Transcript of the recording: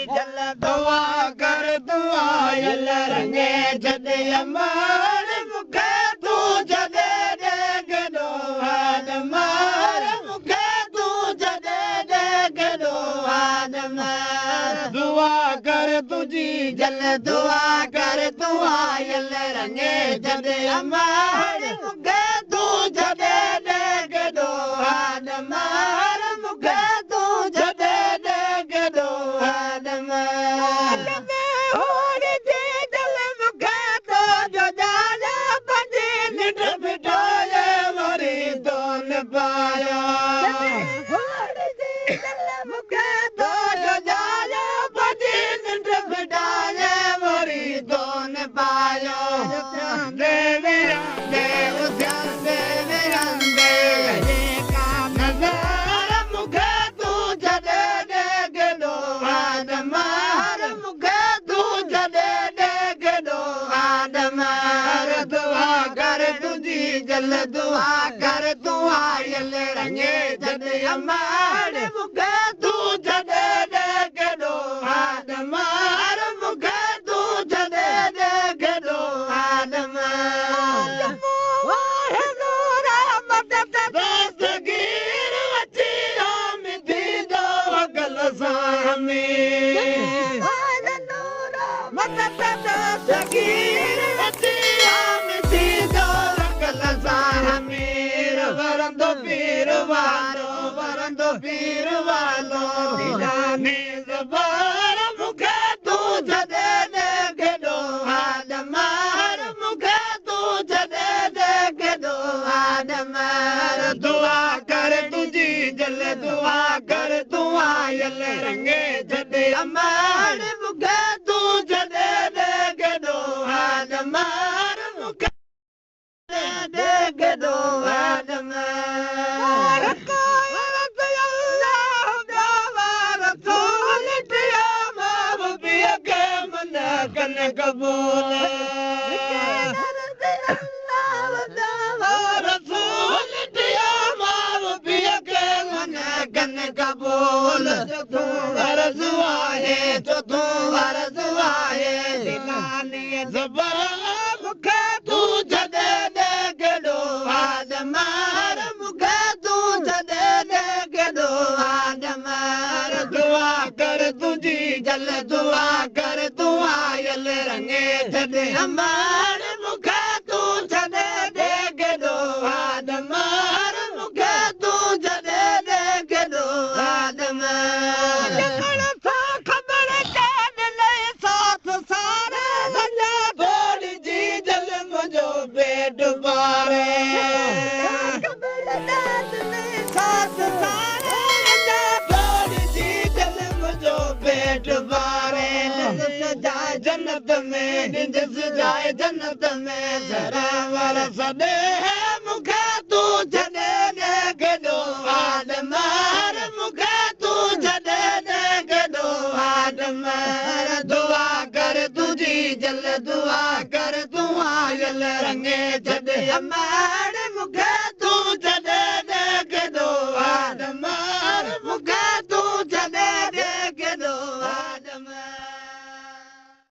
जल दुआ कर दुआ यल रंगे जदे अमर मुखे तू जदे दे गडो हाद मार मुखे तू जदे दे गडो हाद मार दुआ कर तुझी जल दुआ कर दुआ यल रंगे जदे अमर मुखे तू जदे दे गडो हाद मार मुखे तू जदे दे गडो हाद मार जल दुआ कर दुआ यल रंगे जदे अमर मुखे तू जदे दे गडो हाद मार मुखे तू जदे दे गडो हाद मार दस्तगीर वची आमदी दो वगल सामी दस्तगीर वची आमदी दो वरंदो पीर वालो दिलानी ज़बार मुखे तू जदे दे गडो हाद मार मुखे तू जदे दे गडो हाद मार दुआ कर तुझी जल दुआ कर दुआ यल रंगे जदे अमर मुखे तू जदे दे गडो हाद मार मुखे दे गडो हाद मार कन कबूल रसूल दिया माव पिया के मन कन कबूल तू अर्ज़ आहे तो तू अर्ज़ आहे दिलानी ज़बार मुखे तू जदे दे गडो हाद मार मुखे तू जदे दे गडो हाद मार दुआ कर तुझी जल दुआ कर दुआ यल रंगे जदे अमर मुखे तू जदे दे गडो हाद मार मुखे तू जदे दे गडो हाद मार खबर ले साथ सारे थोड़ी जी जल मुझो पेट बारे साथ सारे थोड़ी जी जल मुझो पेट बारे जाए जन्नत में निजस जाए जन्नत में जरा वर सदे है मुखे तू जदे दे गडो हाद मार मुखे तू जदे दे गडो हाद मार दुआ कर तुझी जल दुआ कर दुआ यल रंगे जदे अमर मुखे